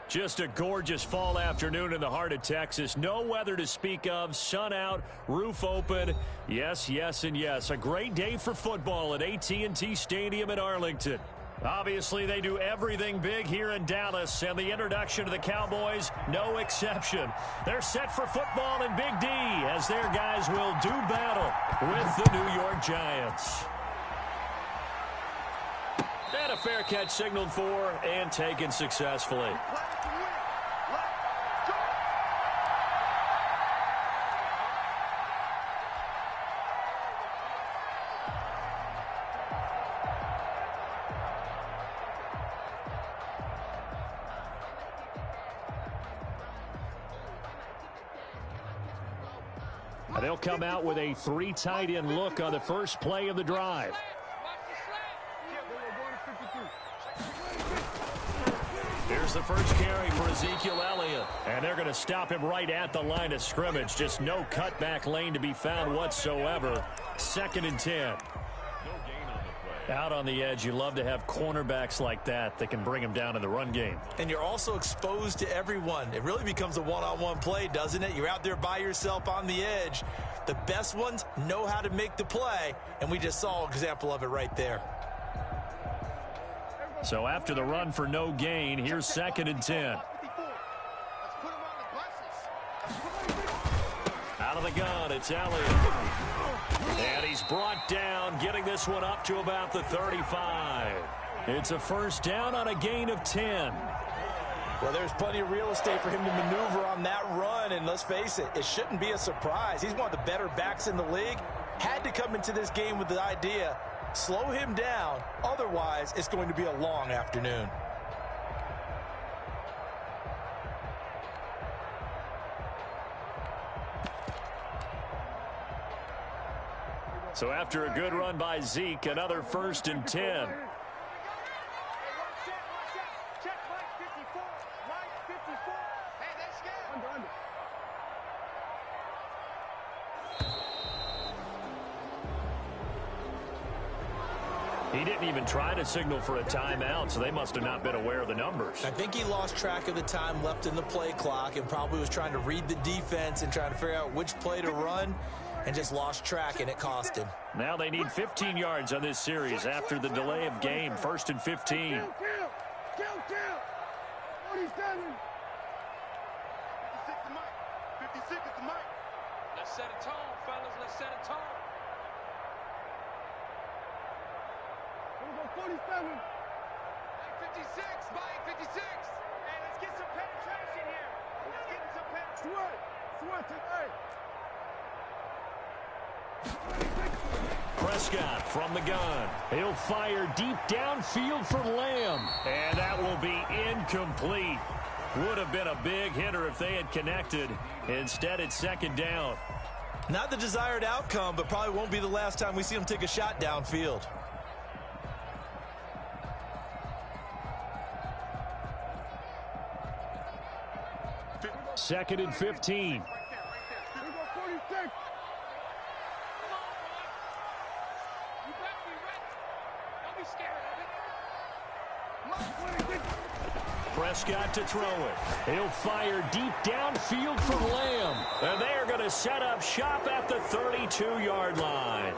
Just a gorgeous fall afternoon in the heart of Texas. No weather to speak of. Sun out, roof open. Yes, yes, and yes. A great day for football at AT&T Stadium in Arlington. Obviously, they do everything big here in Dallas, and the introduction to the Cowboys, no exception. They're set for football in Big D as their guys will do battle with the New York Giants. And a fair catch signaled for and taken successfully. They'll come out with a 3 tight end look on the first play of the drive. Here's the first carry for Ezekiel Elliott. And they're going to stop him right at the line of scrimmage. Just no cutback lane to be found whatsoever. 2nd and 10. Out on the edge, you love to have cornerbacks like that can bring him down in the run game. And you're also exposed to everyone. It really becomes a one-on-one play, doesn't it? You're out there by yourself on the edge. The best ones know how to make the play, and we just saw an example of it right there. So after the run for no gain, here's 2nd and 10. Out of the gun, it's Elliott. And he's brought down, getting this one up to about the 35. It's a first down on a gain of 10. Well, there's plenty of real estate for him to maneuver on that run, and let's face it, it shouldn't be a surprise. He's one of the better backs in the league. Had to come into this game with the idea, slow him down, otherwise it's going to be a long afternoon. So after a good run by Zeke, another 1st and 10. He didn't even try to signal for a timeout, so they must have not been aware of the numbers. I think he lost track of the time left in the play clock and probably was trying to read the defense and trying to figure out which play to run and just lost track, and it cost him. Now they need 15 yards on this series after the delay of game. 1st and 15. Kill. 47. 56 is the mic. Let's set a tone, fellas. Let's set a tone. Here we go, 47. 56, Mike, 56. Hey, let's get some penetration here. Let's get some penetration. Sweat today. Prescott from the gun. He'll fire deep downfield for Lamb. And that will be incomplete. Would have been a big hitter if they had connected. Instead, it's 2nd down. Not the desired outcome, but probably won't be the last time we see him take a shot downfield. Second and 15. Prescott to throw it. He'll fire deep downfield for Lamb. And they are going to set up shop at the 32-yard line.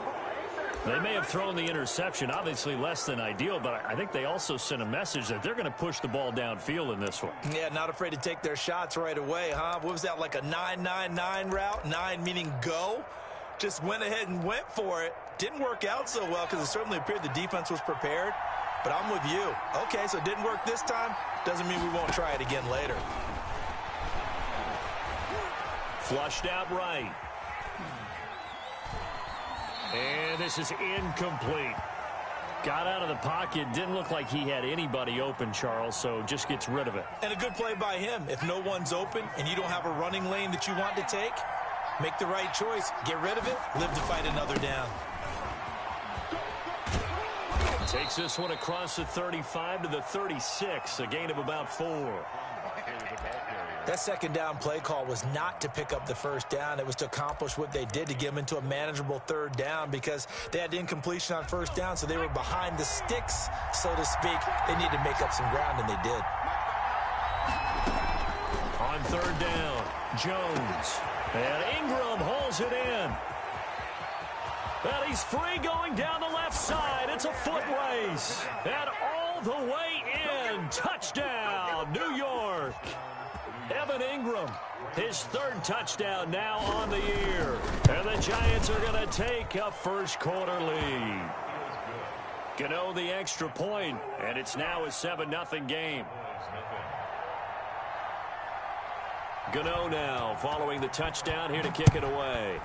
They may have thrown the interception, obviously less than ideal, but I think they also sent a message that they're going to push the ball downfield in this one. Yeah, not afraid to take their shots right away, huh? What was that, like a 9-9-9 route? 9 meaning go? Just went ahead and went for it. Didn't work out so well because it certainly appeared the defense was prepared. But I'm with you. Okay, so it didn't work this time. Doesn't mean we won't try it again later. Flushed out right. And this is incomplete. Got out of the pocket. Didn't look like he had anybody open, Charles, so just gets rid of it. And a good play by him. If no one's open and you don't have a running lane that you want to take, make the right choice. Get rid of it. Live to fight another down. Takes this one across the 35 to the 36, a gain of about 4. That 2nd down play call was not to pick up the 1st down. It was to accomplish what they did to get them into a manageable 3rd down because they had incompletion on 1st down, so they were behind the sticks, so to speak. They needed to make up some ground, and they did. On third down, Jones. And Ingram holds it in. And he's free going down the left side. It's a foot race. And all the way in. Touchdown, New York. Evan Ingram, his third touchdown now on the year. And the Giants are going to take a first quarter lead. Gano the extra point, and it's now a 7-0 game. Gano now following the touchdown here to kick it away.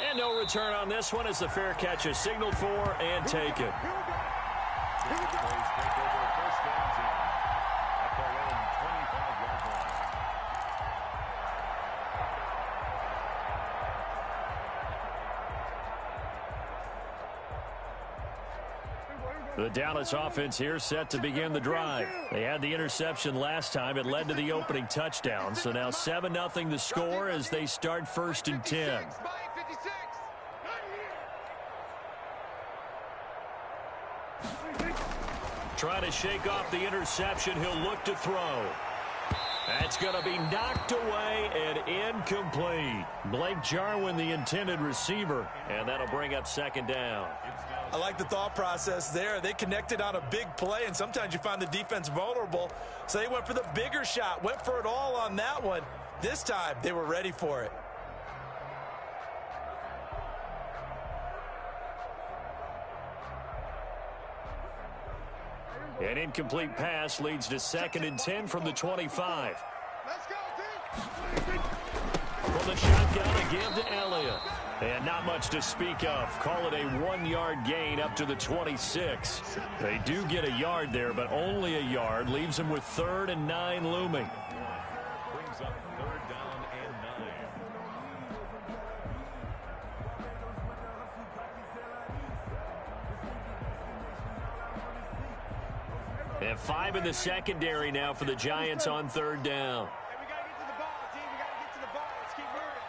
And no return on this one as the fair catch is signaled for and taken. The Dallas offense here set to begin the drive. They had the interception last time. It led to the opening touchdown. So now 7-0 the score as they start 1st and 10. Trying to shake off the interception. He'll look to throw. That's going to be knocked away and incomplete. Blake Jarwin, the intended receiver, and that'll bring up 2nd down. I like the thought process there. They connected on a big play, and sometimes you find the defense vulnerable. So they went for the bigger shot, went for it all on that one. This time, they were ready for it. An incomplete pass leads to 2nd and 10 from the 25. Let's go, team. From the shotgun, a give to Elliott. And not much to speak of. Call it a 1-yard gain up to the 26. They do get a yard there, but only a yard. Leaves them with 3rd and 9 looming. Brings up 3rd down and 9. And 5 in the secondary now for the Giants on 3rd down. Hey, we got to get to the ball, team. We got to get to the ball. Let's keep moving.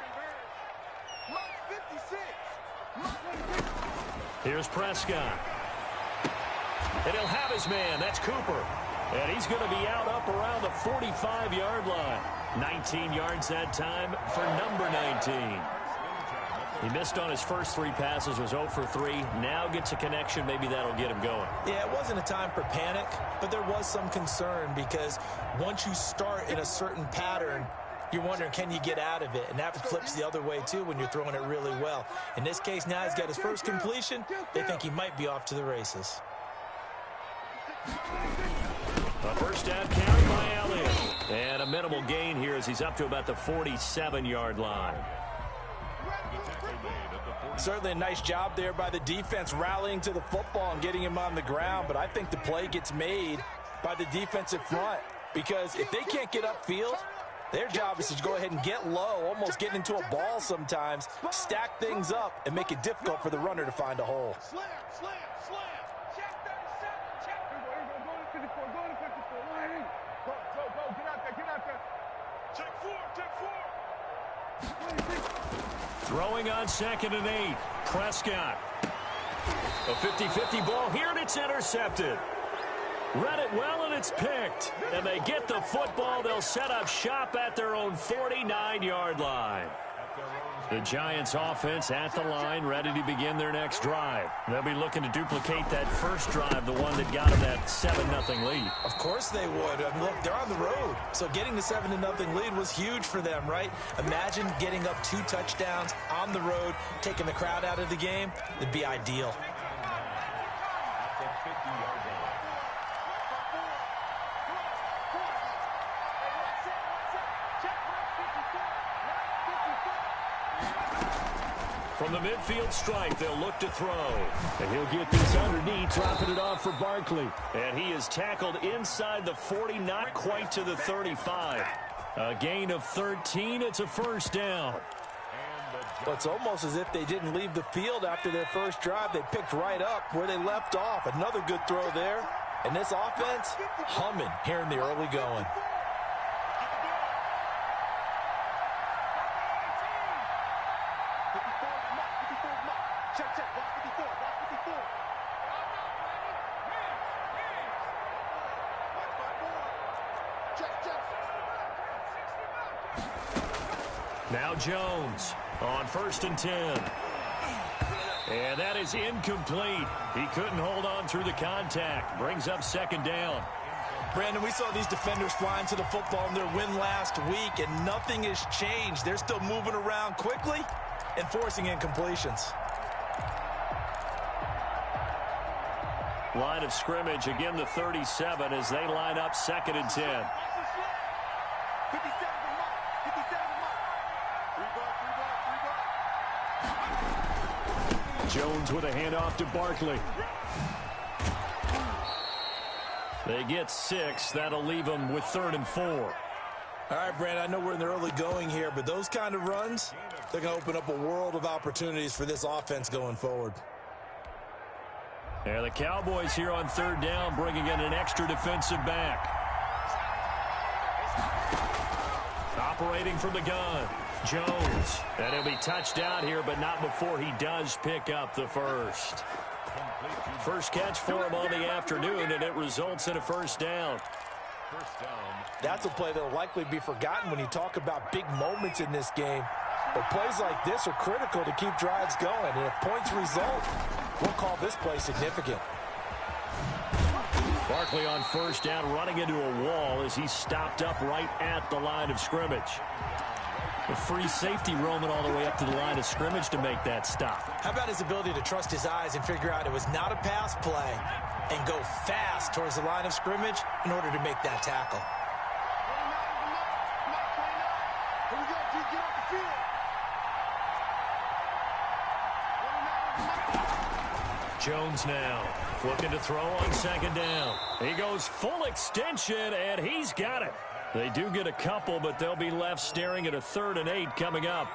Mark 56. Here's Prescott. And he'll have his man. That's Cooper. And he's going to be out up around the 45-yard line. 19 yards that time for number 19. He missed on his first 3 passes, was 0 for 3. Now gets a connection. Maybe that'll get him going. Yeah, it wasn't a time for panic, but there was some concern because once you start in a certain pattern, you're wondering, can you get out of it? And that flips the other way, too, when you're throwing it really well. In this case, now he's got his first completion. They think he might be off to the races. A first down carry by Elliott. And a minimal gain here as he's up to about the 47-yard line. Certainly a nice job there by the defense rallying to the football and getting him on the ground, but I think the play gets made by the defensive front because if they can't get upfield, their job is to go ahead and get low, almost get into a ball sometimes, stack things up, and make it difficult for the runner to find a hole. Slam, slam, slam. Check 37, check. Go to 54, go to 54. Go, get out there. Check 4, check 4. Throwing on 2nd and 8. Prescott. A 50-50 ball here, and it's intercepted. Read it well, and it's picked. And they get the football. They'll set up shop at their own 49-yard line. The Giants offense at the line, ready to begin their next drive. They'll be looking to duplicate that first drive, the one that got them that 7-0 lead. Of course they would. I mean, look, they're on the road. So getting the 7-0 lead was huge for them, right? Imagine getting up 2 touchdowns on the road, taking the crowd out of the game. It'd be ideal. From the midfield stripe, they'll look to throw. And he'll get this underneath, dropping it off for Barkley. And he is tackled inside the 40, not quite to the 35. A gain of 13. It's a first down. Well, it's almost as if they didn't leave the field after their first drive. They picked right up where they left off. Another good throw there. And this offense, humming here in the early going. Now Jones on 1st and 10. And that is incomplete. He couldn't hold on through the contact. Brings up 2nd down. Brandon, we saw these defenders flying to the football in their win last week, and nothing has changed. They're still moving around quickly and forcing incompletions. Line of scrimmage, again the 37 as they line up 2nd and 10. Jones with a handoff to Barkley. They get 6. That'll leave them with 3rd and 4. All right, Brandon, I know we're in the early going here, but those kind of runs, they're going to open up a world of opportunities for this offense going forward. And the Cowboys here on 3rd down, bringing in an extra defensive back. Operating from the gun, Jones. And he'll be touched out here, but not before he does pick up the first. First catch for him on the afternoon, and it results in a 1st down. That's a play that will likely be forgotten when you talk about big moments in this game. But plays like this are critical to keep drives going. And if points result, we'll call this play significant. Barkley on 1st down, running into a wall as he stopped up right at the line of scrimmage. A free safety roaming all the way up to the line of scrimmage to make that stop. How about his ability to trust his eyes and figure out it was not a pass play and go fast towards the line of scrimmage in order to make that tackle? Jones now looking to throw on 2nd down. He goes full extension, and he's got it. They do get a couple, but they'll be left staring at a 3rd and 8 coming up.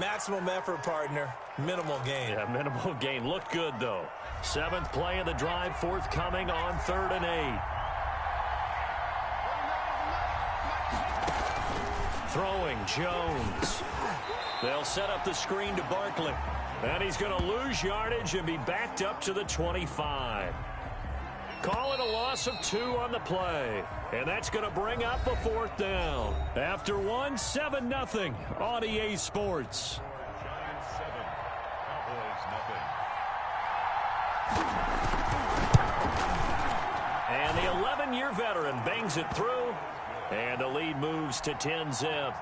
Maximum effort, partner. Minimal gain. Yeah, minimal gain. Looked good, though. 7th play of the drive, forthcoming on 3rd and 8. Throwing, Jones. They'll set up the screen to Barkley. And he's going to lose yardage and be backed up to the 25. Call it a loss of 2 on the play. And that's going to bring up a 4th down. After 1, 7-0 on EA Sports. Giants 7, Cowboys nothing. And the 11-year veteran bangs it through. And the lead moves to 10-zip.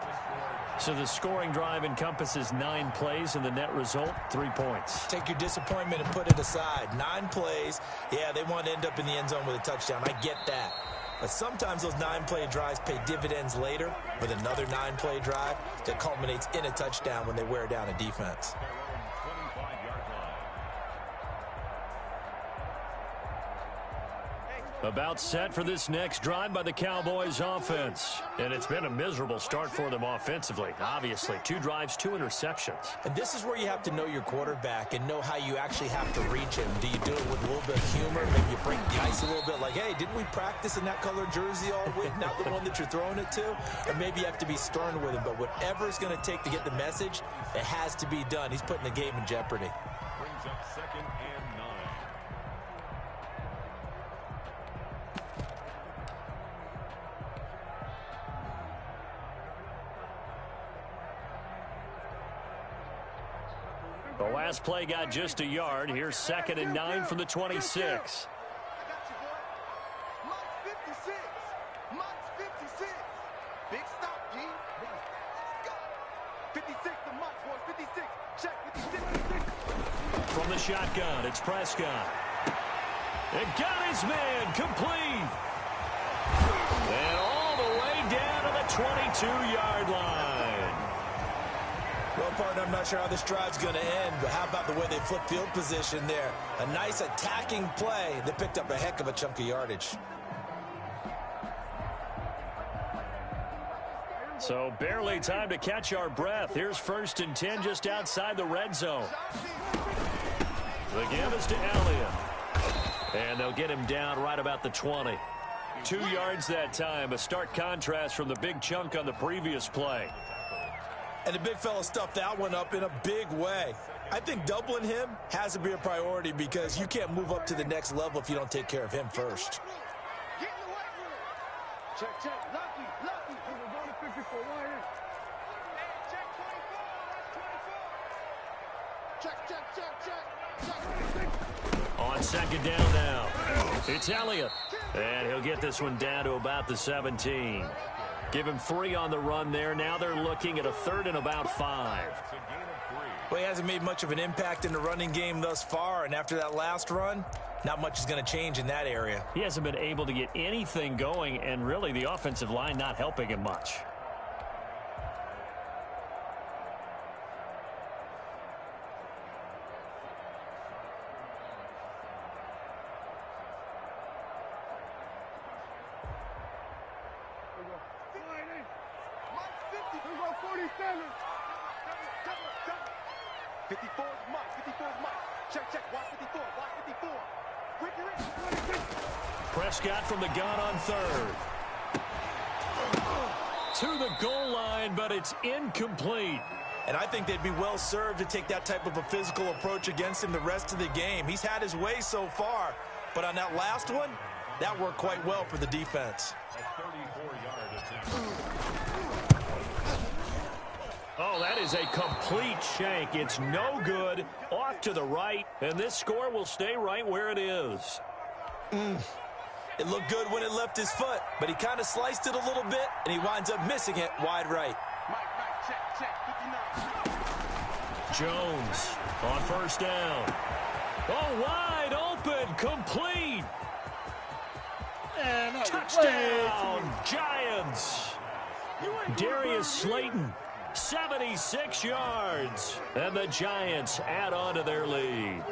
So the scoring drive encompasses 9 plays, and the net result, 3 points. Take your disappointment and put it aside. 9 plays. Yeah, they want to end up in the end zone with a touchdown. I get that. But sometimes those 9-play drives pay dividends later with another 9-play drive that culminates in a touchdown when they wear down a defense. About set for this next drive by the Cowboys offense. And it's been a miserable start for them offensively. Obviously, 2 drives, 2 interceptions. And this is where you have to know your quarterback and know how you actually have to reach him. Do you do it with a little bit of humor? Maybe you break the ice a little bit like, hey, didn't we practice in that color jersey all week? Not the one that you're throwing it to? Or maybe you have to be stern with him. But whatever it's going to take to get the message, it has to be done. He's putting the game in jeopardy. Brings up 2nd and 9. The last play got just a yard. Here's 2nd and 9 from the 26. Big stop, G. 56 to Mike, boys. 56. Check 56. From the shotgun, it's Prescott. It got his man complete. And all the way down to the 22-yard line. Well, partner, I'm not sure how this drive's going to end, but how about the way they flip field position there? A nice attacking play that picked up a heck of a chunk of yardage. So barely time to catch our breath. Here's 1st and 10 just outside the red zone. The give is to Elliott. And they'll get him down right about the 20. 2 yards that time, a stark contrast from the big chunk on the previous play. And the big fella stuffed that one up in a big way. I think doubling him has to be a priority because you can't move up to the next level if you don't take care of him first. Check, check. Lucky. We're going to 54. Line in. Check 24. That's 24. Check. 26. On second down now, it's Elliott. And he'll get this one down to about the 17. Give him 3 on the run there. Now they're looking at a 3rd and about 5. Well, he hasn't made much of an impact in the running game thus far, and after that last run, not much is going to change in that area. He hasn't been able to get anything going, and really the offensive line not helping him much. We go 47. 54 is Mike. Check. Watch 54. Quick, you're in. Prescott from the gun on 3rd. To the goal line, but it's incomplete. And I think they'd be well served to take that type of a physical approach against him the rest of the game. He's had his way so far, but on that last one, that worked quite well for the defense. A 34-yard attempt. Oh, that is a complete shank. It's no good. Off to the right, and this score will stay right where it is. It looked good when it left his foot, but he kind of sliced it a little bit, and he winds up missing it wide right. Mike, check. 59. Jones on 1st down. Oh, wide open, complete. Touchdown, Giants. Darius Slayton, 76 yards. And the Giants add on to their lead.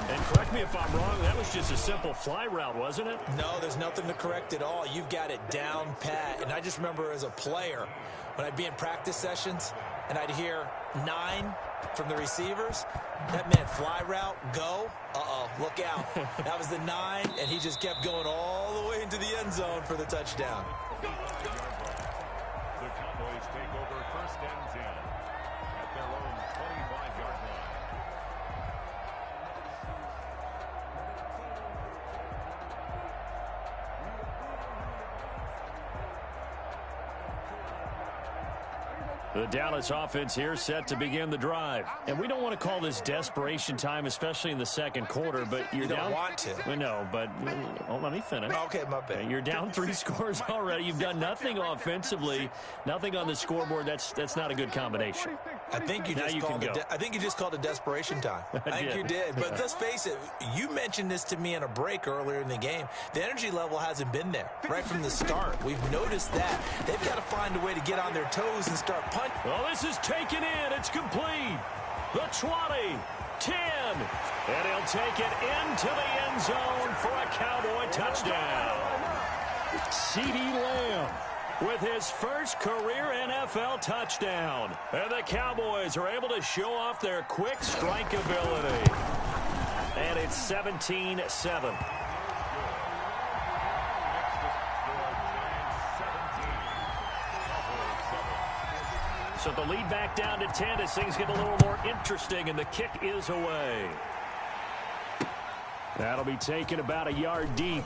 And correct me if I'm wrong, that was just a simple fly route, wasn't it? No, there's nothing to correct at all. You've got it down pat. And I just remember as a player, when I'd be in practice sessions and I'd hear 9 from the receivers, that meant fly route, go. Look out. That was the 9, and he just kept going all the way into the end zone for the touchdown. The Cowboys take over 1st and 10 at their own 25-yard line. The Dallas offense here set to begin the drive. And we don't want to call this desperation time, especially in the second quarter, but you're You don't down. want to. We know, but let me finish. Okay, my bad. You're down 3 scores already. You've done nothing offensively, nothing on the scoreboard. That's not a good combination. I think you Now just you called can it. go. I think you just called it desperation time. I think did. you did. But let's face it. You mentioned this to me in a break earlier in the game. The energy level hasn't been there right from the start. We've noticed that. They've got to find a way to get on their toes and start punting. Well, this is taken in. It's complete. The 20, 10, and he'll take it into the end zone for a Cowboy touchdown. CeeDee Lamb with his first career NFL touchdown. And the Cowboys are able to show off their quick strike ability. And it's 17-7. So the lead back down to 10 as things get a little more interesting, and the kick is away. That'll be taken about a yard deep.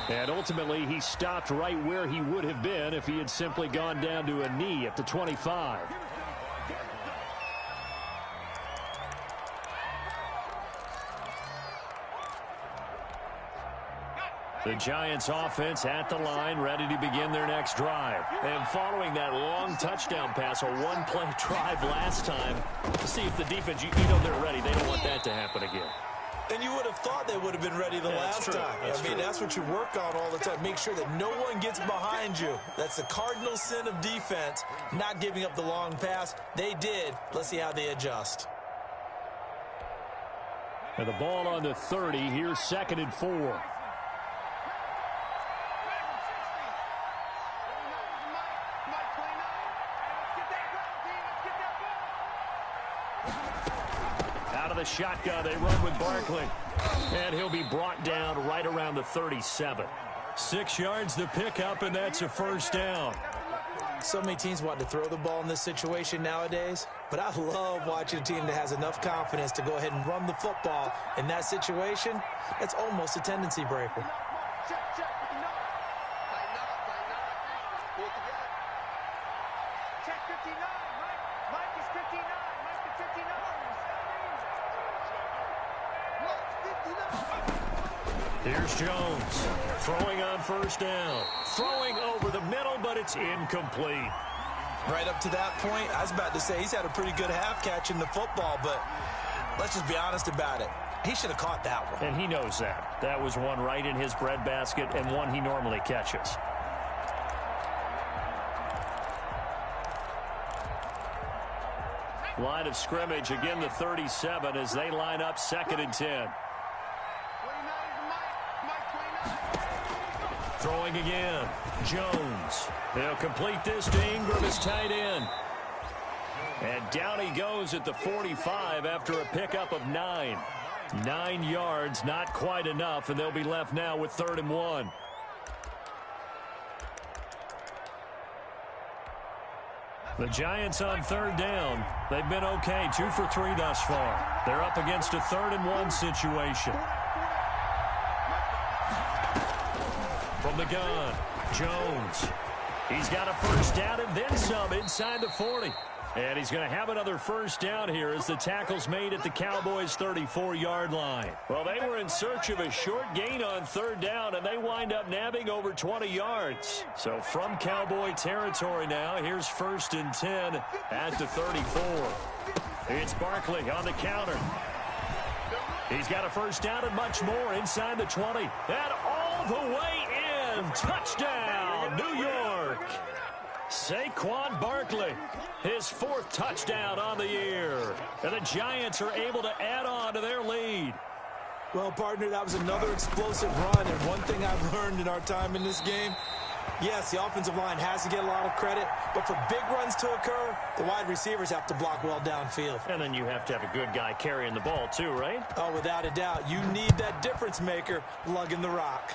And ultimately, he stopped right where he would have been if he had simply gone down to a knee at the 25. The Giants offense at the line, ready to begin their next drive. And following that long touchdown pass, a one-play drive last time, to see if the defense, you know they're ready. They don't want that to happen again. And you would have thought they would have been ready the last true. time. That's true. That's what you work on all the time. Make sure that no one gets behind you. That's the cardinal sin of defense, not giving up the long pass. They did. Let's see how they adjust. And the ball on the 30. Here's 2nd and 4. Out of the shotgun, they run with Barkley. And he'll be brought down right around the 37. 6 yards to pick up, and that's a first down. So many teams want to throw the ball in this situation nowadays, but I love watching a team that has enough confidence to go ahead and run the football in that situation. That's almost a tendency breaker. Check, check, 59. Tighten up, tighten up. Pull it together. Check 59, Mike. Mike is 59. Mike is 59. Mike, 59. Here's Jones throwing on first down. Throwing over the middle, but it's incomplete. Right up to that point, I was about to say he's had a pretty good half catching the football, but let's just be honest about it. He should have caught that one. And he knows that. That was one right in his breadbasket and one he normally catches. Line of scrimmage, again the 37 as they line up 2nd and 10. 29 is Mike. Mike, 29. Throwing again. Jones. They'll complete this to Ingram as tight end. And down he goes at the 45 after a pickup of 9. 9 yards, not quite enough, and they'll be left now with 3rd and 1. The Giants on 3rd down. They've been okay, 2 for 3 thus far. They're up against a 3rd and 1 situation. From the gun, Jones. He's got a first down and then some inside the 40. And he's going to have another first down here as the tackle's made at the Cowboys' 34-yard line. Well, they were in search of a short gain on 3rd down, and they wind up nabbing over 20 yards. So from Cowboy territory now, here's 1st and 10 at the 34. It's Barkley on the counter. He's got a first down and much more inside the 20. And all the way in. Touchdown, New York. Saquon Barkley, his 4th touchdown on the year. And the Giants are able to add on to their lead. Well, partner, that was another explosive run, and one thing I've learned in our time in this game, yes, the offensive line has to get a lot of credit, but for big runs to occur, the wide receivers have to block well downfield. And then you have to have a good guy carrying the ball too, right? Oh, without a doubt. You need that difference maker lugging the rock.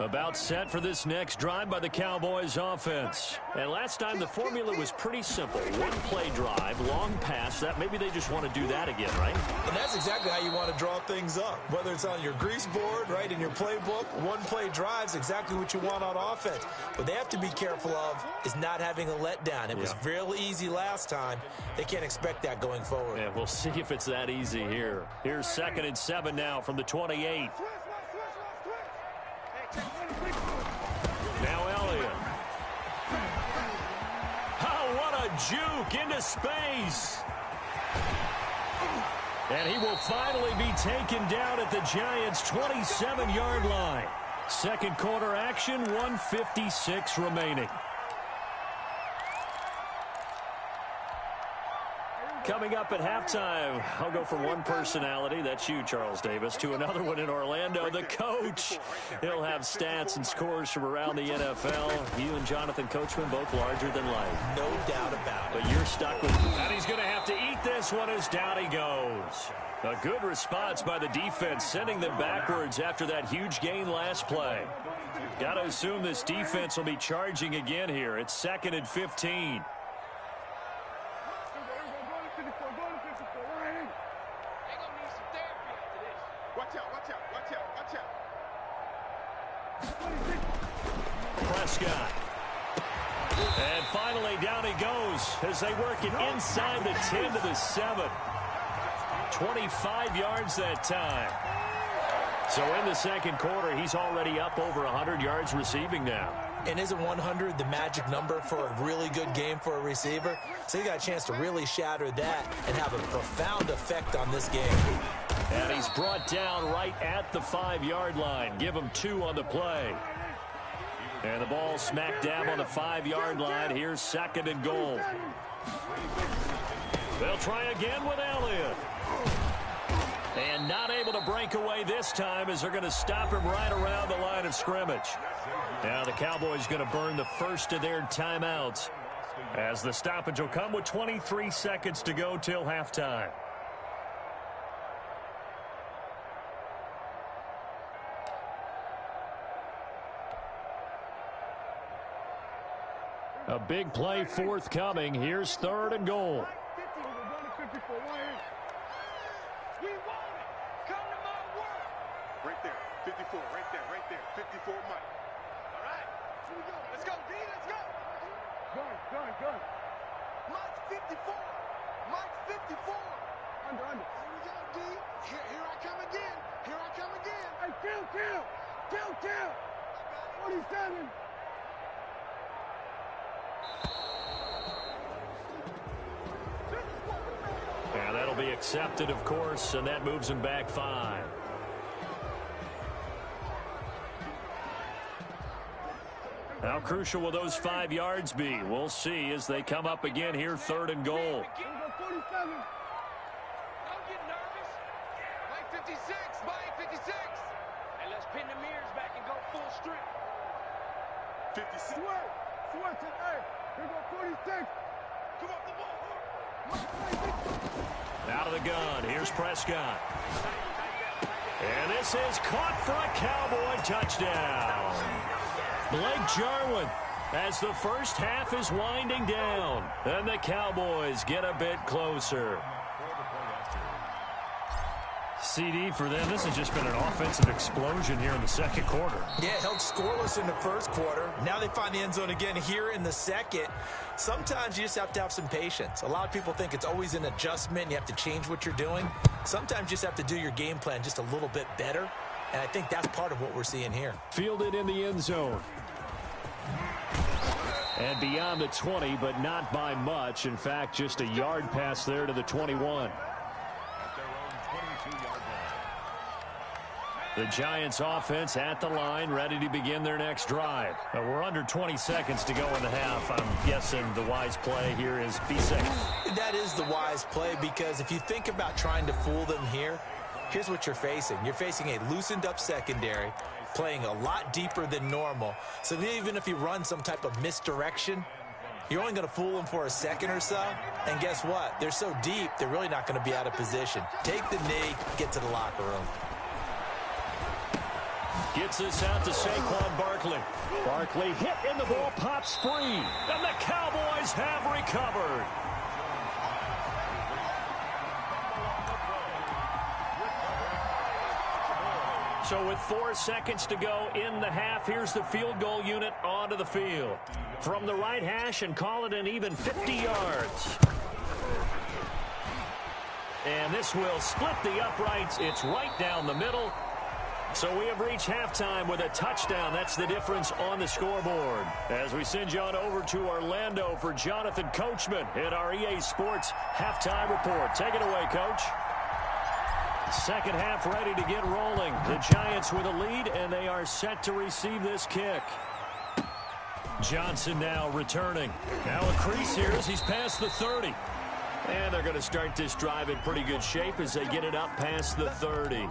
About set for this next drive by the Cowboys offense. And last time the formula was pretty simple. One play drive, long pass. That maybe they just want to do that again, right? And that's exactly how you want to draw things up. Whether it's on your grease board, right, in your playbook, one play drive's exactly what you want on offense. What they have to be careful of is not having a letdown. It was real easy last time. They can't expect that going forward. Yeah, we'll see if it's that easy here. Here's 2nd and 7 now from the 28. Now Elliott. Oh, what a juke into space. And he will finally be taken down at the Giants' 27-yard line. 2nd quarter action, 1:56 remaining. Coming up at halftime, I'll go from one personality, that's you, Charles Davis, to another one in Orlando, the coach. He'll have stats and scores from around the NFL. You and Jonathan Coachman both larger than life. No doubt about it. But you're stuck with him. And he's going to have to eat this one as down he goes. A good response by the defense, sending them backwards after that huge gain last play. Got to assume this defense will be charging again here. It's 2nd and 15. Prescott. And finally down he goes as they work it inside the 10 to the 7. 25 yards that time. So in the 2nd quarter, he's already up over 100 yards receiving now. And isn't 100 the magic number for a really good game for a receiver? So he got a chance to really shatter that and have a profound effect on this game. And he's brought down right at the 5-yard line. Give him 2 on the play. And the ball smack dab on the 5-yard line. Here's 2nd and goal. They'll try again with Elliott. And not able to break away this time as they're going to stop him right around the line of scrimmage. Now the Cowboys going to burn the first of their timeouts as the stoppage will come with 23 seconds to go till halftime. A big play forthcoming. Here's 3rd and goal. We want it. Come to my work. Right there. 54. Right there. Right there. 54, Mike. All right. Here we go. Let's go, D. Let's go. Gun. Mike's 54. Mike's 54. Under. Here we go, D. Here I come again. Here I come again. Hey, kill. 47. And that'll be accepted, of course, and that moves him back 5. How crucial will those 5 yards be? We'll see as they come up again here, 3rd and goal. Here we go, 47. Don't get nervous. Mike 56. Mike 56. Hey, let's pin the mirrors back and go full strip. 56. Swear to hey. Here we go, 46. Come on, the ball. Out of the gun, here's Prescott. And this is caught for a Cowboy touchdown. Blake Jarwin as the first half is winding down. And the Cowboys get a bit closer. CD for them. This has just been an offensive explosion here in the second quarter. Yeah, held scoreless in the first quarter. Now they find the end zone again here in the second. Sometimes you just have to have some patience. A lot of people think it's always an adjustment. You have to change what you're doing. Sometimes you just have to do your game plan just a little bit better. And I think that's part of what we're seeing here. Fielded in the end zone. And beyond the 20, but not by much. In fact, just a yard pass there to the 21. The Giants offense at the line, ready to begin their next drive. We're under 20 seconds to go in the half. I'm guessing the wise play here is be safe. That is the wise play, because if you think about trying to fool them here, here's what you're facing. You're facing a loosened up secondary, playing a lot deeper than normal. So even if you run some type of misdirection, you're only going to fool them for a second or so. And guess what? They're so deep, they're really not going to be out of position. Take the knee, get to the locker room. Gets this out to Saquon Barkley. Barkley hit and the ball pops free. And the Cowboys have recovered. So with 4 seconds to go in the half, here's the field goal unit onto the field. From the right hash and call it an even 50 yards. And this will split the uprights. It's right down the middle. So we have reached halftime with a touchdown. That's the difference on the scoreboard. As we send you on over to Orlando for Jonathan Coachman in our EA Sports Halftime Report. Take it away, Coach. Second half ready to get rolling. The Giants with a lead, and they are set to receive this kick. Johnson now returning. Now a crease here as he's past the 30. And they're going to start this drive in pretty good shape as they get it up past the 30.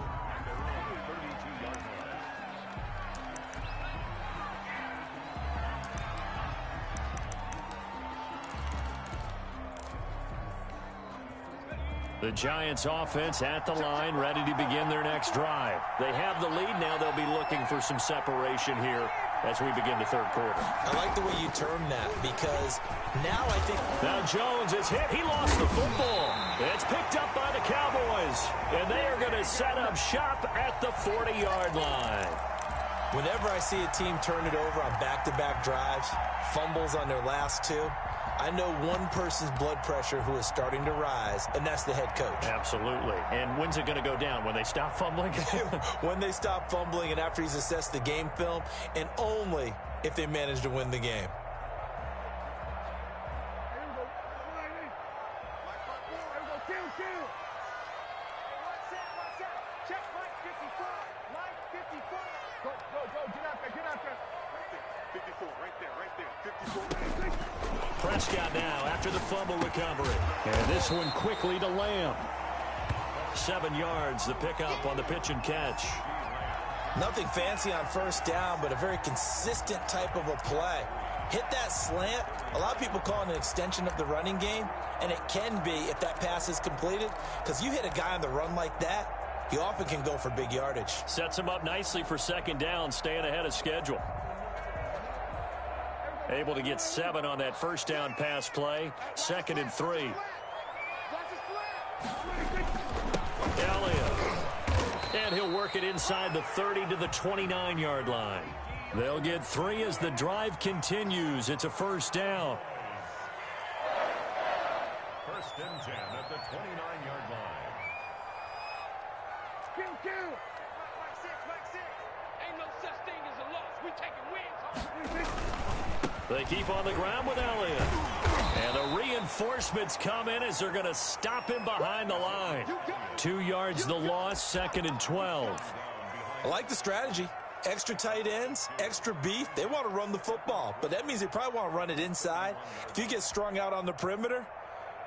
The Giants offense at the line, ready to begin their next drive. They have the lead. Now they'll be looking for some separation here as we begin the third quarter. I like the way you term that, because now I think... Now Jones is hit. He lost the football. It's picked up by the Cowboys, and they are going to set up shop at the 40-yard line. Whenever I see a team turn it over on back-to-back drives, fumbles on their last two, I know one person's blood pressure who is starting to rise, and that's the head coach. Absolutely. And when's it going to go down? When they stop fumbling? When they stop fumbling and after he's assessed the game film, and only if they manage to win the game. Check Mike 54. Mike 54. Go, get out there. 54, right there. 54. Prescott now after the fumble recovery. And this one quickly to Lamb. 7 yards, the pickup on the pitch and catch. Nothing fancy on first down, but a very consistent type of a play. Hit that slant. A lot of people call it an extension of the running game, and it can be if that pass is completed, because you hit a guy on the run like that, he often can go for big yardage. Sets him up nicely for second down, staying ahead of schedule. Able to get 7 on that first down pass play. 2nd and 3. Elliott. And he'll work it inside the 30 to the 29-yard line. They'll get 3 as the drive continues. It's a first down. First and 10 at the 29-yard line. Kill. Mike 6. Ain't no such thing as a loss. We taking wins. They keep on the ground with Elliott. And the reinforcements come in as they're going to stop him behind the line. 2 yards the loss, 2nd and 12. I like the strategy. Extra tight ends, extra beef. They want to run the football, but that means they probably want to run it inside. If you get strung out on the perimeter,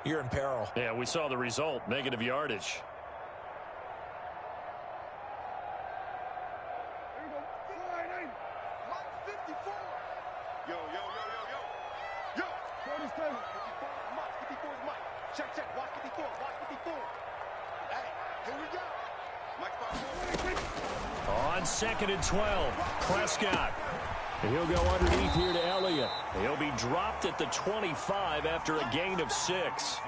you're in peril. Yeah, we saw the result, negative yardage. There you go. Slide in. Mike 54. Yo. 47. 54 is Mike. Check. Watch 54. Hey, here we go. Mike 5. On 2nd and 12, Prescott. He'll go underneath here to Elliott. He'll be dropped at the 25 after a gain of 6.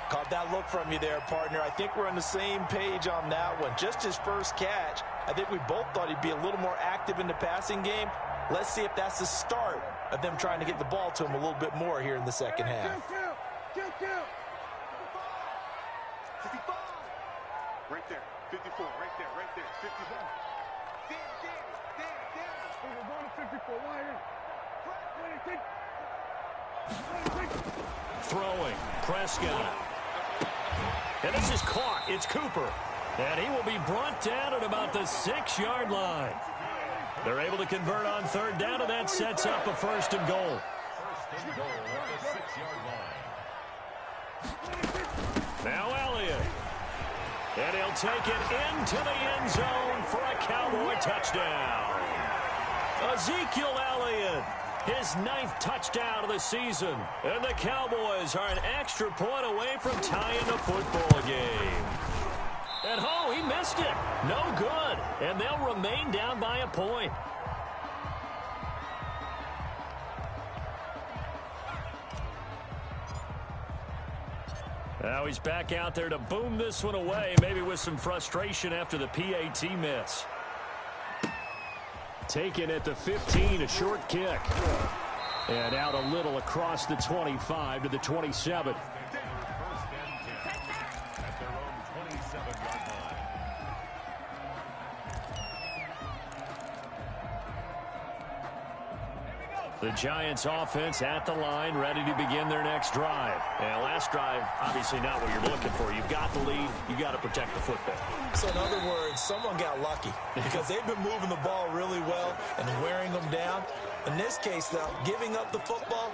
Caught that look from you there, partner. I think we're on the same page on that one. Just his first catch. I think we both thought he'd be a little more active in the passing game. Let's see if that's the start of them trying to get the ball to him a little bit more here in the second half. Kill. 55. Right there. 54. Right there. 54. Damn. We're going to 54. Wide in. Throwing, Prescott. And this is caught. It's Cooper. And he will be brought down at about the 6-yard line. They're able to convert on 3rd down, and that sets up a 1st and goal. First and goal at the 6-yard line. Now Elliott. And he'll take it into the end zone for a Cowboy touchdown. Ezekiel Elliott, his 9th touchdown of the season. And the Cowboys are an extra point away from tying the football game. And he missed it. No good. And they'll remain down by a point. Now he's back out there to boom this one away, maybe with some frustration after the PAT miss. Taken at the 15, a short kick. And out a little across the 25 to the 27. First and 10 at their own 27-yard line. The Giants offense at the line, ready to begin their next drive. And last drive, obviously not what you're looking for. You've got the lead. You've got to protect the football. So in other words, someone got lucky because they've been moving the ball really well and wearing them down. In this case, though, giving up the football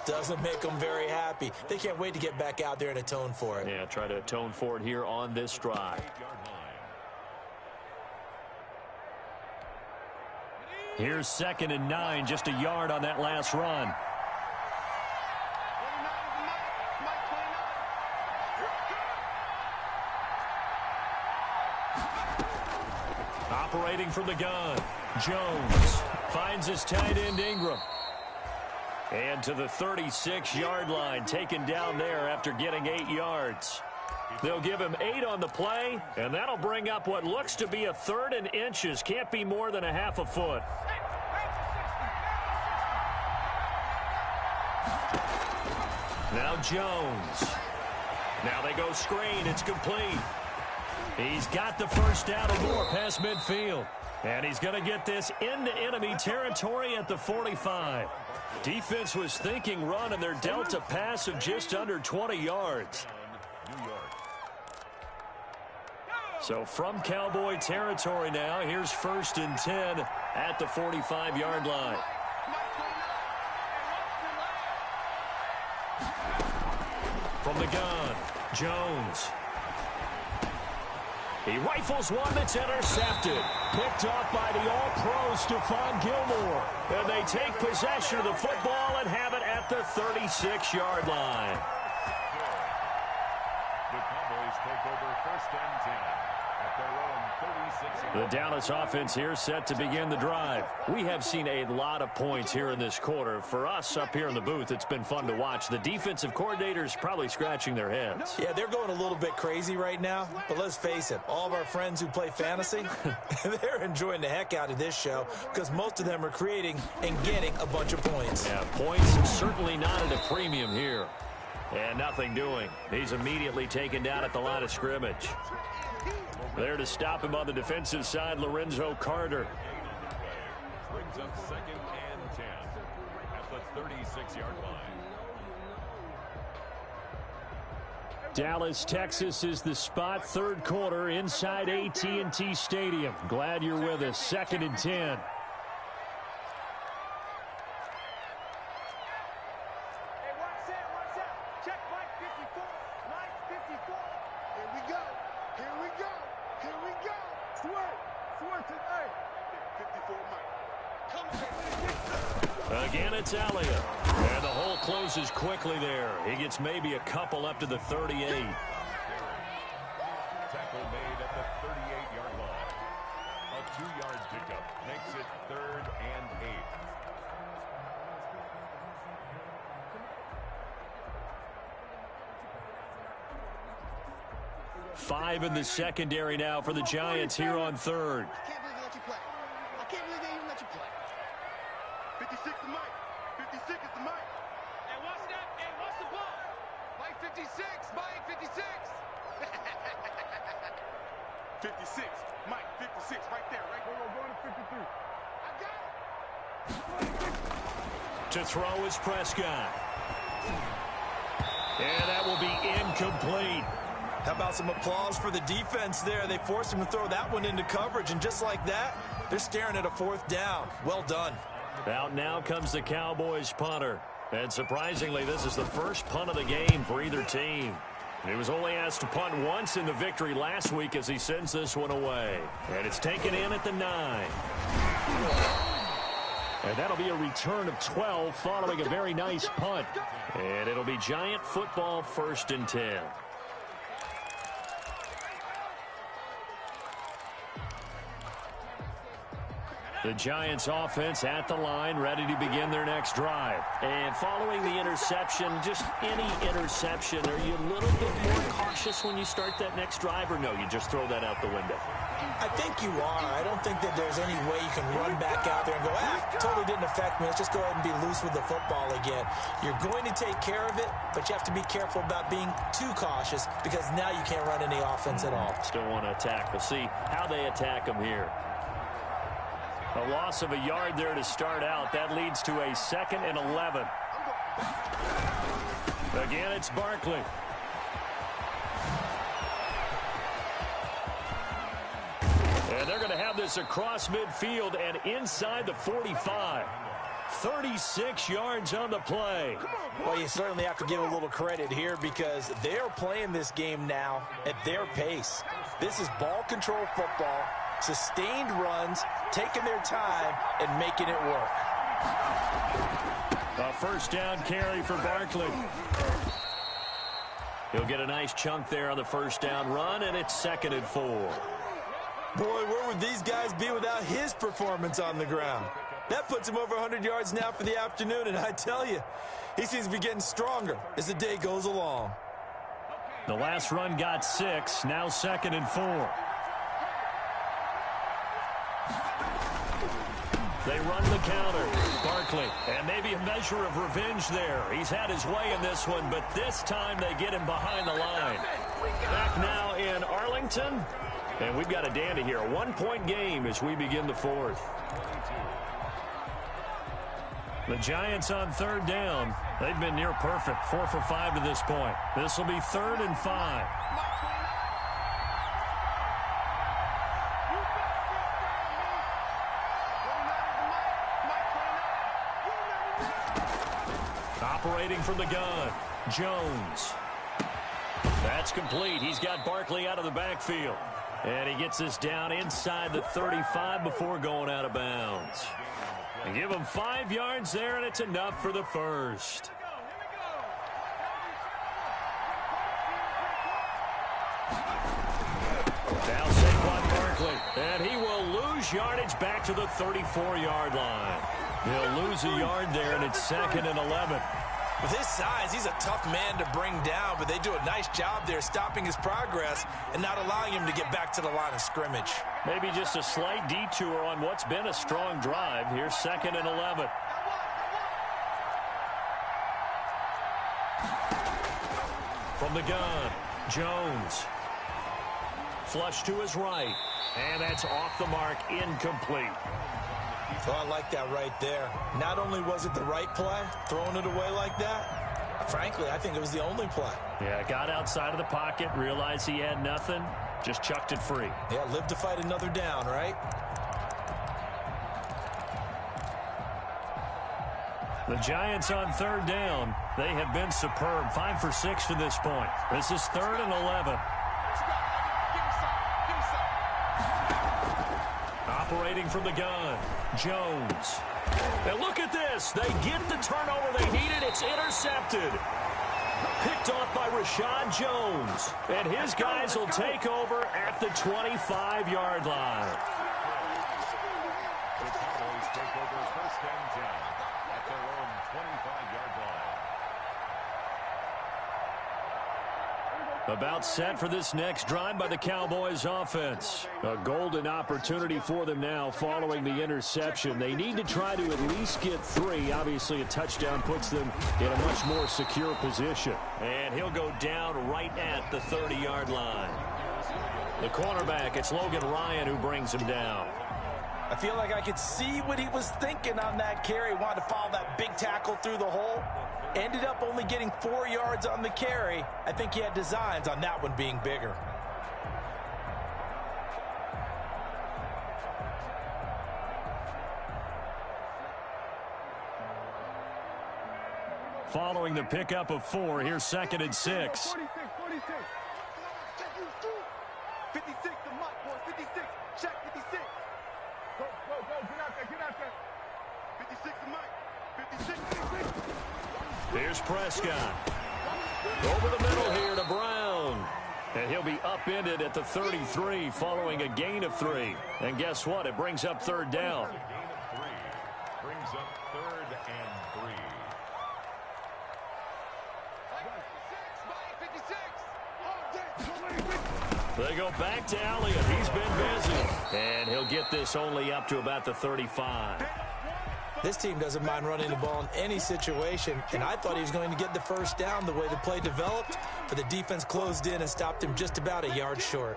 doesn't make them very happy. They can't wait to get back out there and atone for it. Yeah, try to atone for it here on this drive. 8-yard line. Here's 2nd and 9, just a yard on that last run. Operating from the gun, Jones finds his tight end Ingram. And to the 36-yard line, taken down there after getting 8 yards. They'll give him 8 on the play, and that'll bring up what looks to be a 3rd and inches. Can't be more than a half a foot. Now Jones. Now they go screen. It's complete. He's got the first down and more past midfield. And he's going to get this into enemy territory at the 45. Defense was thinking run, and they're dealt a pass of just under 20 yards. New York. So from Cowboy territory now, here's 1st and 10 at the 45-yard line. From the gun, Jones. He rifles one that's intercepted. Picked off by the All-Pro Stephon Gilmore. And they take possession of the football and have it at the 36-yard line. The Cowboys take over first and 10 at their own 36. The Dallas offense here set to begin the drive. We have seen a lot of points here in this quarter. For us up here in the booth, it's been fun to watch. The defensive coordinators probably scratching their heads. Yeah, they're going a little bit crazy right now, but let's face it, all of our friends who play fantasy, they're enjoying the heck out of this show because most of them are creating and getting a bunch of points. Yeah, points certainly not at a premium here. And nothing doing. He's immediately taken down at the line of scrimmage. There to stop him on the defensive side, Lorenzo Carter. Brings up second and 10 at the 36-yard line. Dallas, Texas is the spot. Third quarter inside AT&T Stadium. Glad you're with us. Second and 10. Again, it's Elliott. And the hole closes quickly there. He gets maybe a couple up to the 38. Tackle made at the 38-yard line. A 2-yard pickup makes it 3rd and 8. Five in the secondary now for the Giants here on third. I can't believe they let you play. I can't believe they even let you play. 56 is Mike. 56 is the Mike. And what's that? And what's the ball? Mike 56. Mike 56. 56. Mike, 56, right there, right there. Going to 53. I got it. To throw is Prescott. And that will be incomplete. How about some applause for the defense there? They forced him to throw that one into coverage, and just like that, they're staring at a 4th down. Well done. Out now comes the Cowboys punter. And surprisingly, this is the first punt of the game for either team. He was only asked to punt once in the victory last week as he sends this one away. And it's taken in at the 9. And that'll be a return of 12 following a very nice punt. And it'll be Giant football 1st and 10. The Giants offense at the line, ready to begin their next drive. And following the interception, just any interception, are you a little bit more cautious when you start that next drive, or no, you just throw that out the window? I think you are. I don't think that there's any way you can run back out there and go, totally didn't affect me. Let's just go ahead and be loose with the football again. You're going to take care of it, but you have to be careful about being too cautious because now you can't run any offense at all. Still want to attack. We'll see how they attack them here. A loss of a yard there to start out. That leads to a 2nd and 11. Again, it's Barkley. And they're going to have this across midfield and inside the 45. 36 yards on the play. Well, you certainly have to give a little credit here because they're playing this game now at their pace. This is ball control football, sustained runs, taking their time, and making it work. A 1st down carry for Barkley. He'll get a nice chunk there on the 1st down run, and it's 2nd and 4. Boy, where would these guys be without his performance on the ground? That puts him over 100 yards now for the afternoon, and I tell you, he seems to be getting stronger as the day goes along. The last run got 6, now 2nd and 4. They run the counter. Barkley, and maybe a measure of revenge there. He's had his way in this one, but this time they get him behind the line. Back now in Arlington, and we've got a dandy here. A 1-point game as we begin the 4th. The Giants on 3rd down. They've been near perfect, 4 for 5 to this point. This will be 3rd and 5. Operating from the gun, Jones. That's complete. He's got Barkley out of the backfield. And he gets us down inside the 35 before going out of bounds. And give him 5 yards there, and it's enough for the first. Now Saquon Barkley, and he will lose yardage back to the 34-yard line. He'll lose a yard there, and it's 2nd and 11. With his size, he's a tough man to bring down, but they do a nice job there stopping his progress and not allowing him to get back to the line of scrimmage. Maybe just a slight detour on what's been a strong drive. Here's 2nd and 11. From the gun, Jones. Flush to his right, and that's off the mark, incomplete. Oh, I like that right there. Not only was it the right play, throwing it away like that, frankly, I think it was the only play. Yeah, got outside of the pocket, realized he had nothing, just chucked it free. Yeah, live to fight another down, right? The Giants on 3rd down. They have been superb, 5 for 6 to this point. This is 3rd and 11. Operating from the gun, Jones. And look at this. They get the turnover they needed. It's intercepted. Picked off by Rashad Jones. And his guys will take over at the 25-yard line. The Cowboys take over 1st and 10 at their own 25-yard line. About set for this next drive by the Cowboys offense. A golden opportunity for them now following the interception. They need to try to at least get 3. Obviously, a touchdown puts them in a much more secure position. And he'll go down right at the 30-yard line. The cornerback, it's Logan Ryan who brings him down. I feel like I could see what he was thinking on that carry. Wanted to follow that big tackle through the hole. Ended up only getting 4 yards on the carry. I think he had designs on that one being bigger. Following the pickup of 4, here's 2nd and 6. 46. 56, the mic, boys. 56. Check 56. Go, get out there. 56, the mic. 56. Here's Prescott. Over the middle here to Brown. And he'll be upended at the 33 following a gain of 3. And guess what? It brings up 3rd down. A gain of 3 brings up 3rd and 3. They go back to Elliott. He's been busy. And he'll get this only up to about the 35. This team doesn't mind running the ball in any situation, and I thought he was going to get the 1st down the way the play developed, but the defense closed in and stopped him just about a yard short.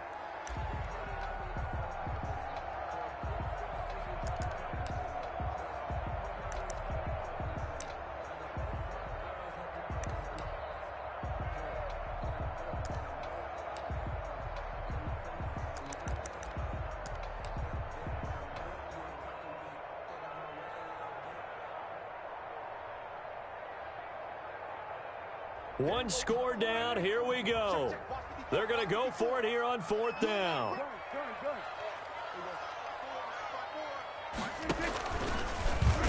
One score down. Here we go. They're going to go for it here on 4th down.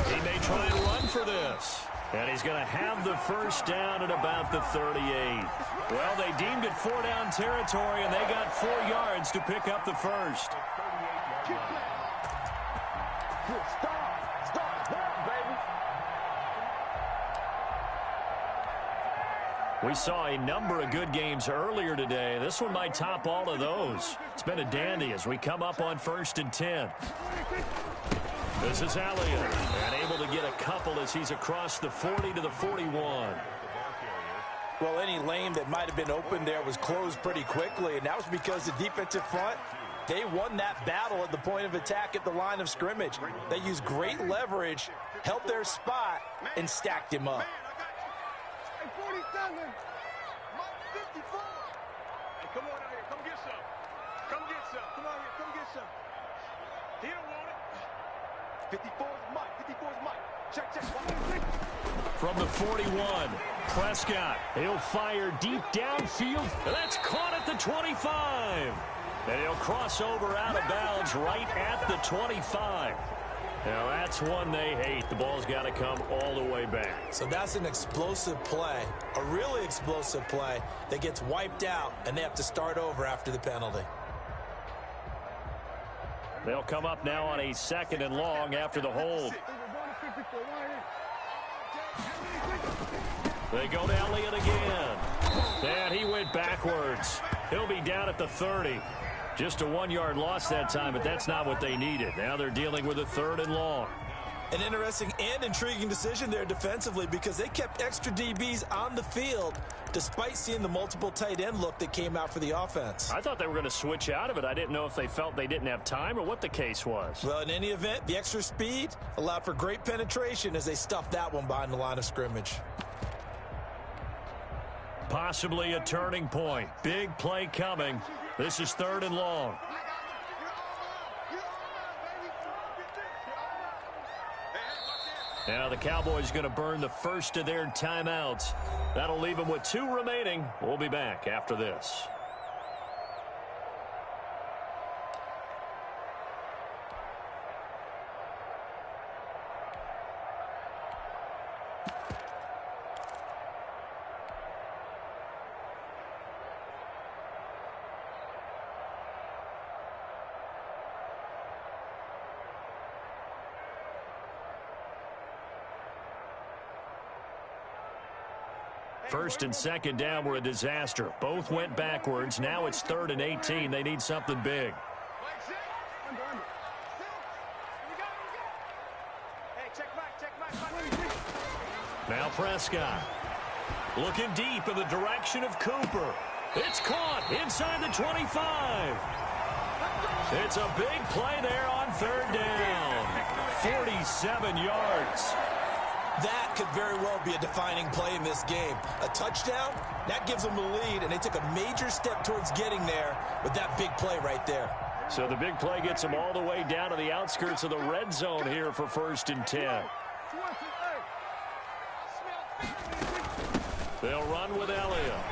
He may try and run for this. And he's going to have the 1st down at about the 38. Well, they deemed it 4-down territory, and they got 4 yards to pick up the 1st. We saw a number of good games earlier today. This one might top all of those. It's been a dandy as we come up on 1st and 10. This is Elliott, and able to get a couple as he's across the 40 to the 41. Well, any lane that might have been open there was closed pretty quickly, and that was because the defensive front, they won that battle at the point of attack at the line of scrimmage. They used great leverage, held their spot, and stacked him up. 47. 54. Hey, come on out here. Come get some. Come get some. Come on here. Come get some. He don't want it. 54 is Mike. 54 is Mike. Check. From the 41, Prescott. He'll fire deep downfield. And that's caught at the 25. And he'll cross over out of bounds right at the 25. Now, that's one they hate. The ball's got to come all the way back. So that's an explosive play, a really explosive play that gets wiped out, and they have to start over after the penalty. They'll come up now on a 2nd and long after the hold. They go to Elliott again. And he went backwards. He'll be down at the 30. Just a 1-yard loss that time, but that's not what they needed. Now they're dealing with a 3rd and long. An interesting and intriguing decision there defensively because they kept extra DBs on the field despite seeing the multiple tight end look that came out for the offense. I thought they were going to switch out of it. I didn't know if they felt they didn't have time or what the case was. Well, in any event, the extra speed allowed for great penetration as they stuffed that one behind the line of scrimmage. Possibly a turning point. Big play coming. This is 3rd and long. Now the Cowboys going to burn the first of their timeouts. That'll leave them with 2 remaining. We'll be back after this. First and 2nd down were a disaster. Both went backwards. Now it's 3rd and 18. They need something big. Now Prescott. Looking deep in the direction of Cooper. It's caught inside the 25. It's a big play there on 3rd down. 47 yards. That could very well be a defining play in this game. A touchdown, that gives them the lead, and they took a major step towards getting there with that big play right there. So the big play gets them all the way down to the outskirts of the red zone here for 1st and 10. They'll run with Elliott.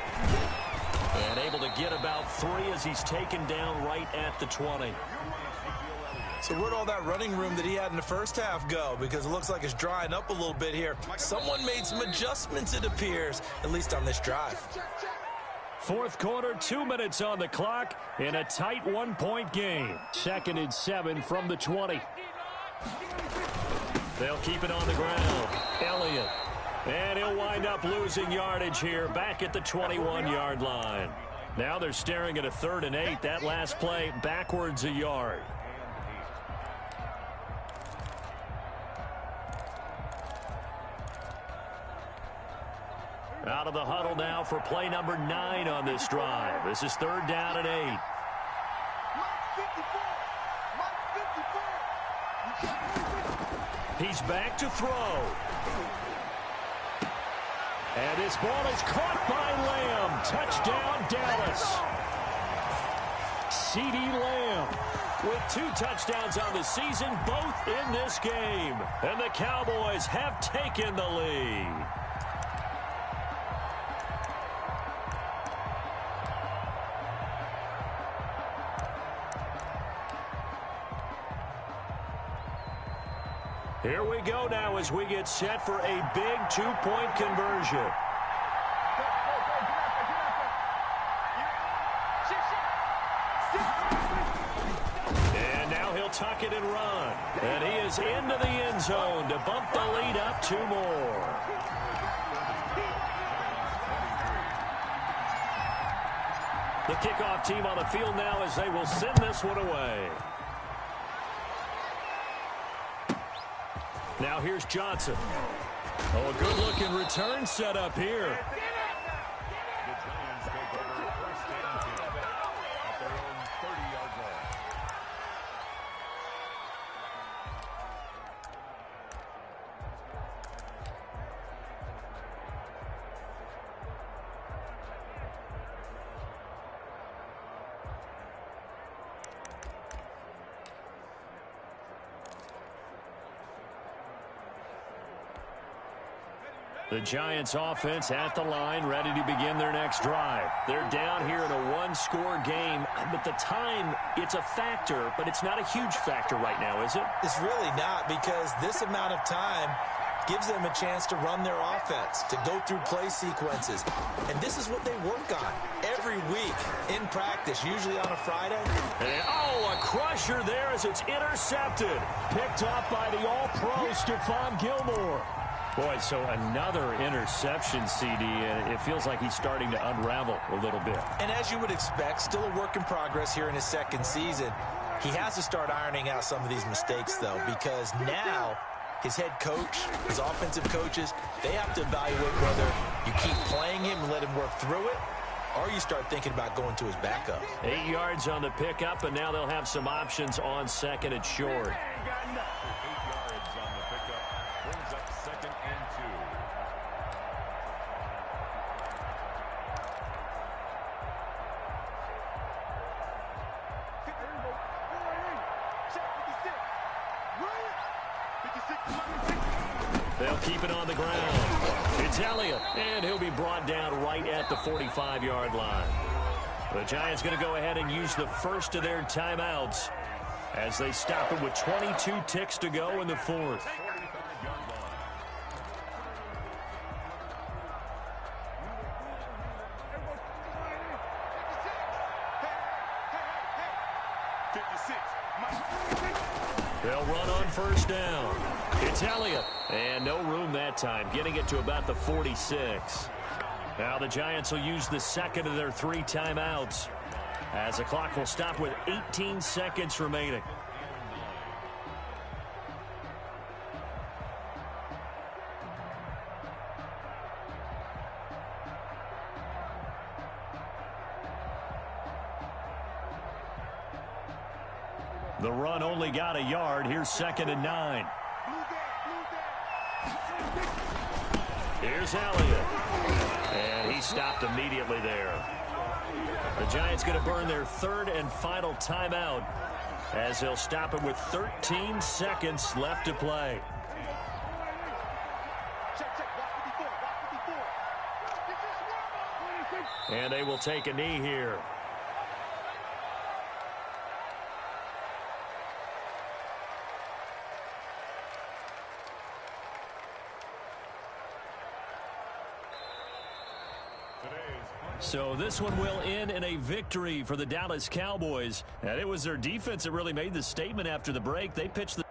And able to get about 3 as he's taken down right at the 20. So where'd all that running room that he had in the first half go? Because it looks like it's drying up a little bit here. Someone made some adjustments, it appears, at least on this drive. 4th quarter, 2 minutes on the clock in a tight 1-point game. 2nd and 7 from the 20. They'll keep it on the ground. Elliott. And he'll wind up losing yardage here back at the 21-yard line. Now they're staring at a 3rd and 8. That last play backwards a yard. Out of the huddle now for play number 9 on this drive. This is 3rd down and 8. He's back to throw. And this ball is caught by Lamb. Touchdown, Dallas. CeeDee Lamb with 2 touchdowns on the season, both in this game. And the Cowboys have taken the lead. Here we go now as we get set for a big 2-point conversion. And now he'll tuck it and run. And he is into the end zone to bump the lead up 2 more. The kickoff team on the field now as they will send this one away. Now here's Johnson. Oh, a good-looking return set up here. The Giants take over 1st and 10 at their own 30-yard line. The Giants offense at the line, ready to begin their next drive. They're down here in a one-score game, but the time, it's a factor, but it's not a huge factor right now, is it? It's really not, because this amount of time gives them a chance to run their offense, to go through play sequences. And this is what they work on every week in practice, usually on a Friday. And, a crusher there as it's intercepted. Picked up by the all-pro Stephon Gilmore. Boy, so another interception, CD, and it feels like he's starting to unravel a little bit. And as you would expect, still a work in progress here in his second season. He has to start ironing out some of these mistakes, though, because now his head coach, his offensive coaches, they have to evaluate whether you keep playing him and let him work through it, or you start thinking about going to his backup. 8 yards on the pickup, and now they'll have some options on second and short. 8 yards on the pickup. Brings up second and 2. They'll keep it on the ground. It's Elliott, and he'll be brought down right at the 45-yard line. The Giants going to go ahead and use the first of their timeouts as they stop it with 22 ticks to go in the fourth. They'll run on first down. It's Elliott, and no room that time, getting it to about the 46. Now the Giants will use the second of their 3 timeouts as the clock will stop with 18 seconds remaining. The run only got a yard. Here's second and 9. Here's Elliott. And he stopped immediately there. The Giants going to burn their third and final timeout as they'll stop it with 13 seconds left to play. And they will take a knee here. So this one will end in a victory for the Dallas Cowboys. And it was their defense that really made the statement after the break. They pitched the